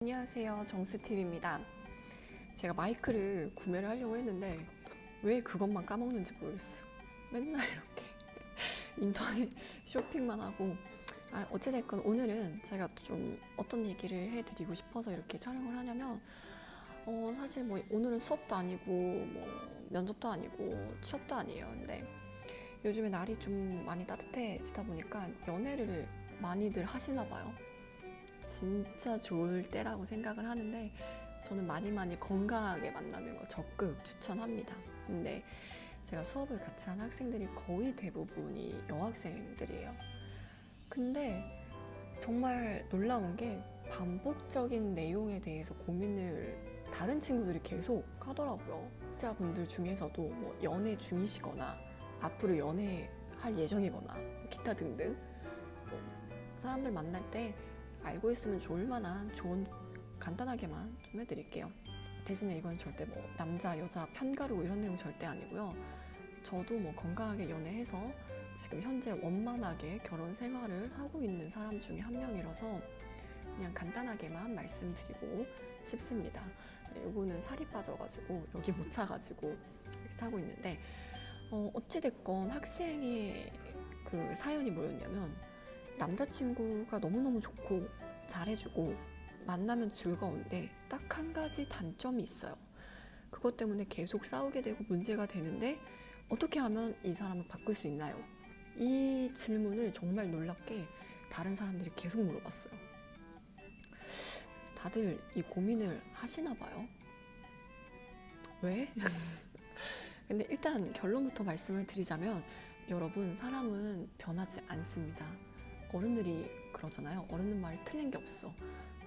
안녕하세요, 정스팁입니다. 제가 마이크를 구매를 하려고 했는데 왜 그것만 까먹는지 모르겠어요. 맨날 이렇게 인터넷 쇼핑만 하고. 어찌됐건 오늘은 제가 좀 어떤 얘기를 해드리고 싶어서 이렇게 촬영을 하냐면, 사실 뭐 오늘은 수업도 아니고 뭐 면접도 아니고 취업도 아니에요. 근데 요즘에 날이 좀 많이 따뜻해지다 보니까 연애를 많이들 하시나 봐요. 진짜 좋을 때라고 생각을 하는데, 저는 많이 건강하게 만나는 거 적극 추천합니다. 근데 제가 수업을 같이 한 학생들이 거의 대부분이 여학생들이에요. 근데 정말 놀라운 게 반복적인 내용에 대해서 고민을 다른 친구들이 계속 하더라고요. 학자분들 중에서도 뭐 연애 중이시거나 앞으로 연애할 예정이거나 기타 등등, 뭐 사람들 만날 때 알고 있으면 좋을 만한 조언 간단하게만 좀 해드릴게요. 대신에 이건 절대 뭐 남자 여자 편가르고 이런 내용 절대 아니고요. 저도 뭐 건강하게 연애해서 지금 현재 원만하게 결혼 생활을 하고 있는 사람 중에 한 명이라서 그냥 간단하게만 말씀드리고 싶습니다. 이거는 살이 빠져가지고 여기 못 차가지고 이렇게 차고 있는데, 어찌됐건 학생의 그 사연이 뭐였냐면, 남자친구가 너무너무 좋고 잘해주고 만나면 즐거운데 딱 한 가지 단점이 있어요. 그것 때문에 계속 싸우게 되고 문제가 되는데 어떻게 하면 이 사람을 바꿀 수 있나요? 이 질문을 정말 놀랍게 다른 사람들이 계속 물어봤어요. 다들 이 고민을 하시나 봐요. 왜? 근데 일단 결론부터 말씀을 드리자면, 여러분, 사람은 변하지 않습니다. 어른들이 그러잖아요. 어른들 말이 틀린 게 없어.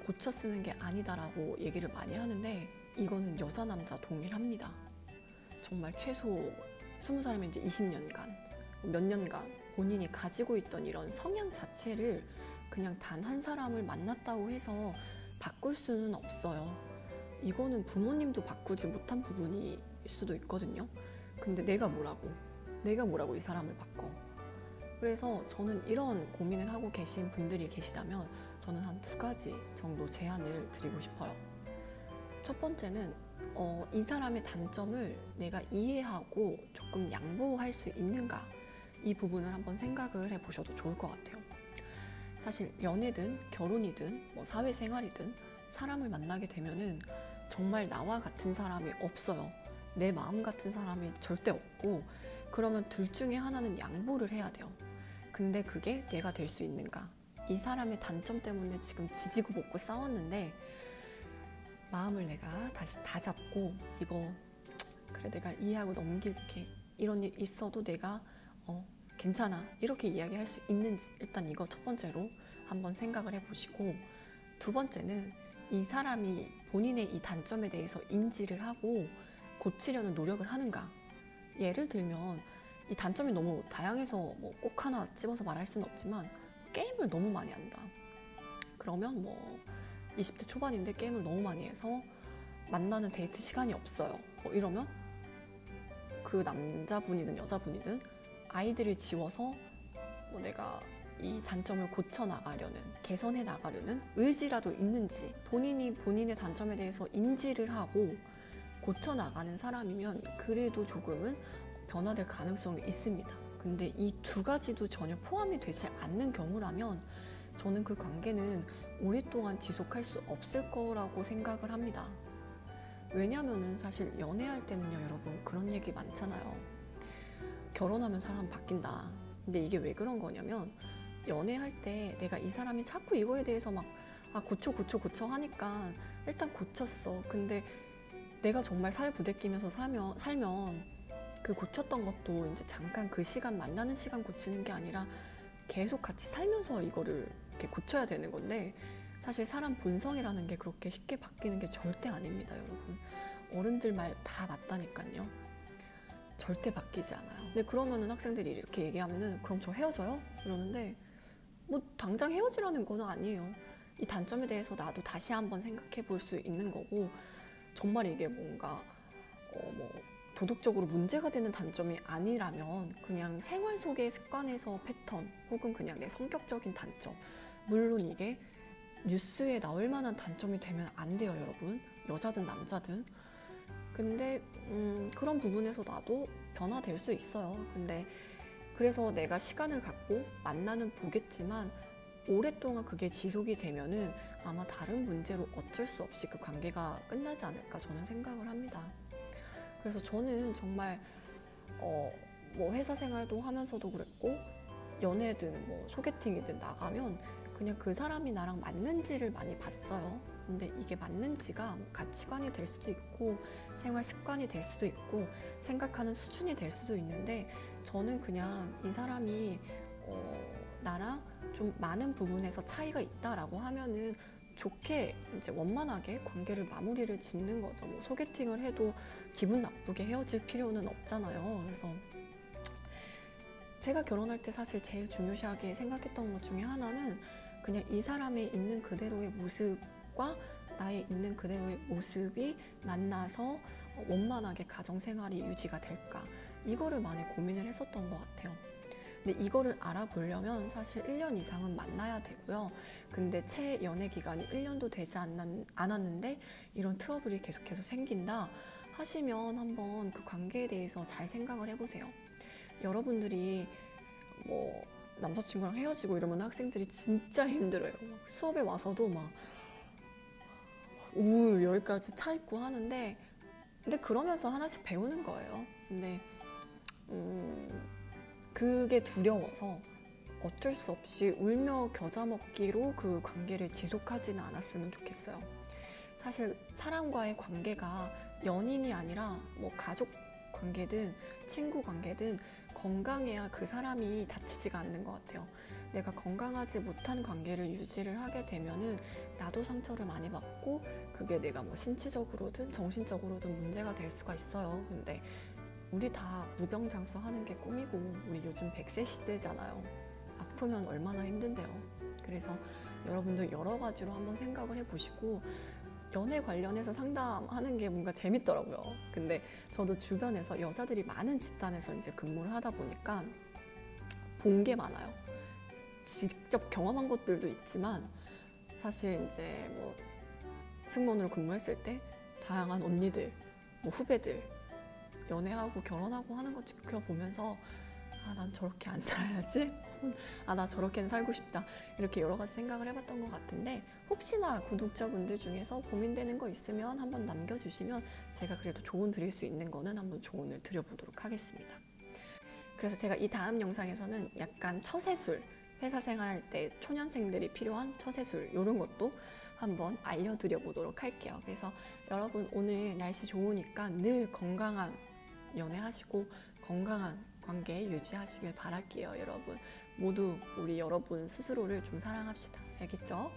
고쳐 쓰는 게 아니다라고 얘기를 많이 하는데, 이거는 여자 남자 동일합니다. 정말 최소 20살이면 이제 20년간, 몇 년간 본인이 가지고 있던 이런 성향 자체를 그냥 단 한 사람을 만났다고 해서 바꿀 수는 없어요. 이거는 부모님도 바꾸지 못한 부분일 수도 있거든요. 근데 내가 뭐라고 이 사람을 바꿔. 그래서 저는 이런 고민을 하고 계신 분들이 계시다면 저는 한 2가지 정도 제안을 드리고 싶어요. 첫 번째는 이 사람의 단점을 내가 이해하고 조금 양보할 수 있는가, 이 부분을 한번 생각을 해보셔도 좋을 것 같아요. 사실 연애든 결혼이든 뭐 사회생활이든 사람을 만나게 되면은 정말 나와 같은 사람이 없어요. 내 마음 같은 사람이 절대 없고, 그러면 둘 중에 하나는 양보를 해야 돼요. 근데 그게 내가 될 수 있는가? 이 사람의 단점 때문에 지금 지지고 볶고 싸웠는데 마음을 내가 다시 다 잡고, 이거 그래 내가 이해하고 넘길게, 이런 일 있어도 내가 괜찮아, 이렇게 이야기할 수 있는지, 일단 이거 첫 번째로 한번 생각을 해보시고, 두 번째는 이 사람이 본인의 이 단점에 대해서 인지를 하고 고치려는 노력을 하는가. 예를 들면 이 단점이 너무 다양해서 뭐 꼭 하나 집어서 말할 수는 없지만, 게임을 너무 많이 한다. 그러면 뭐 20대 초반인데 게임을 너무 많이 해서 만나는 데이트 시간이 없어요. 이러면 그 남자분이든 여자분이든 아이들을 지워서 뭐 내가 이 단점을 고쳐나가려는, 개선해 나가려는 의지라도 있는지, 본인이 본인의 단점에 대해서 인지를 하고 고쳐나가는 사람이면 그래도 조금은 변화될 가능성이 있습니다. 근데 이 2가지도 전혀 포함이 되지 않는 경우라면 저는 그 관계는 오랫동안 지속할 수 없을 거라고 생각을 합니다. 왜냐면은 사실 연애할 때는요, 여러분, 그런 얘기 많잖아요. 결혼하면 사람 바뀐다. 근데 이게 왜 그런 거냐면, 연애할 때 내가 이 사람이 자꾸 이거에 대해서 막 고쳐 하니까 일단 고쳤어. 근데 내가 정말 살 부대끼면서 살면 그 고쳤던 것도 이제 잠깐 그 시간, 만나는 시간 고치는 게 아니라 계속 같이 살면서 이거를 이렇게 고쳐야 되는 건데, 사실 사람 본성이라는 게 그렇게 쉽게 바뀌는 게 절대 아닙니다, 여러분. 어른들 말 다 맞다니까요. 절대 바뀌지 않아요. 근데 그러면은 학생들이 이렇게 얘기하면은 그럼 저 헤어져요? 이러는데, 뭐 당장 헤어지라는 건 아니에요. 이 단점에 대해서 나도 다시 한번 생각해 볼 수 있는 거고, 정말 이게 뭔가 뭐 도덕적으로 문제가 되는 단점이 아니라면 그냥 생활 속의 습관에서 패턴, 혹은 그냥 내 성격적인 단점, 물론 이게 뉴스에 나올 만한 단점이 되면 안 돼요, 여러분. 여자든 남자든. 근데 그런 부분에서 나도 변화될 수 있어요. 근데 그래서 내가 시간을 갖고 만나는 보겠지만 오랫동안 그게 지속이 되면은 아마 다른 문제로 어쩔 수 없이 그 관계가 끝나지 않을까 저는 생각을 합니다. 그래서 저는 정말 뭐 회사 생활도 하면서도 그랬고 연애든 뭐 소개팅이든 나가면 그냥 그 사람이 나랑 맞는지를 많이 봤어요. 근데 이게 맞는지가 뭐 가치관이 될 수도 있고 생활 습관이 될 수도 있고 생각하는 수준이 될 수도 있는데 저는 그냥 이 사람이 나랑 좀 많은 부분에서 차이가 있다라고 하면은 좋게 이제 원만하게 관계를 마무리를 짓는 거죠. 뭐 소개팅을 해도 기분 나쁘게 헤어질 필요는 없잖아요. 그래서 제가 결혼할 때 사실 제일 중요시하게 생각했던 것 중에 하나는 그냥 이 사람의 있는 그대로의 모습과 나의 있는 그대로의 모습이 만나서 원만하게 가정생활이 유지가 될까 이거를 많이 고민을 했었던 것 같아요. 근데 이거를 알아보려면 사실 1년 이상은 만나야 되고요. 근데 채 연애 기간이 1년도 되지 않았는데 이런 트러블이 계속해서 생긴다 하시면 한번 그 관계에 대해서 잘 생각을 해보세요. 여러분들이 뭐 남자친구랑 헤어지고 이러면 학생들이 진짜 힘들어요. 막 수업에 와서도 막 우울 여기까지 차 있고 하는데 근데 그러면서 하나씩 배우는 거예요. 근데 그게 두려워서 어쩔 수 없이 울며 겨자 먹기로 그 관계를 지속하지는 않았으면 좋겠어요. 사실 사람과의 관계가 연인이 아니라 뭐 가족 관계든 친구 관계든 건강해야 그 사람이 다치지가 않는 것 같아요. 내가 건강하지 못한 관계를 유지를 하게 되면은 나도 상처를 많이 받고 그게 내가 뭐 신체적으로든 정신적으로든 문제가 될 수가 있어요. 근데 우리 다 무병장수 하는 게 꿈이고 우리 요즘 100세 시대잖아요. 아프면 얼마나 힘든데요. 그래서 여러분들 여러 가지로 한번 생각을 해보시고 연애 관련해서 상담하는 게 뭔가 재밌더라고요. 근데 저도 주변에서 여자들이 많은 집단에서 이제 근무를 하다 보니까 본 게 많아요. 직접 경험한 것들도 있지만 사실 이제 뭐 승무원으로 근무했을 때 다양한 언니들, 뭐 후배들 연애하고 결혼하고 하는 거 지켜보면서 아, 난 저렇게 안 살아야지. 아, 나 저렇게는 살고 싶다. 이렇게 여러 가지 생각을 해봤던 것 같은데 혹시나 구독자분들 중에서 고민되는 거 있으면 한번 남겨주시면 제가 그래도 조언 드릴 수 있는 거는 한번 조언을 드려보도록 하겠습니다. 그래서 제가 이 다음 영상에서는 약간 처세술, 회사 생활할 때 초년생들이 필요한 처세술 이런 것도 한번 알려드려 보도록 할게요. 그래서 여러분 오늘 날씨 좋으니까 늘 건강한 연애하시고 건강한 관계 유지하시길 바랄게요. 여러분 모두 우리 여러분 스스로를 좀 사랑합시다. 알겠죠?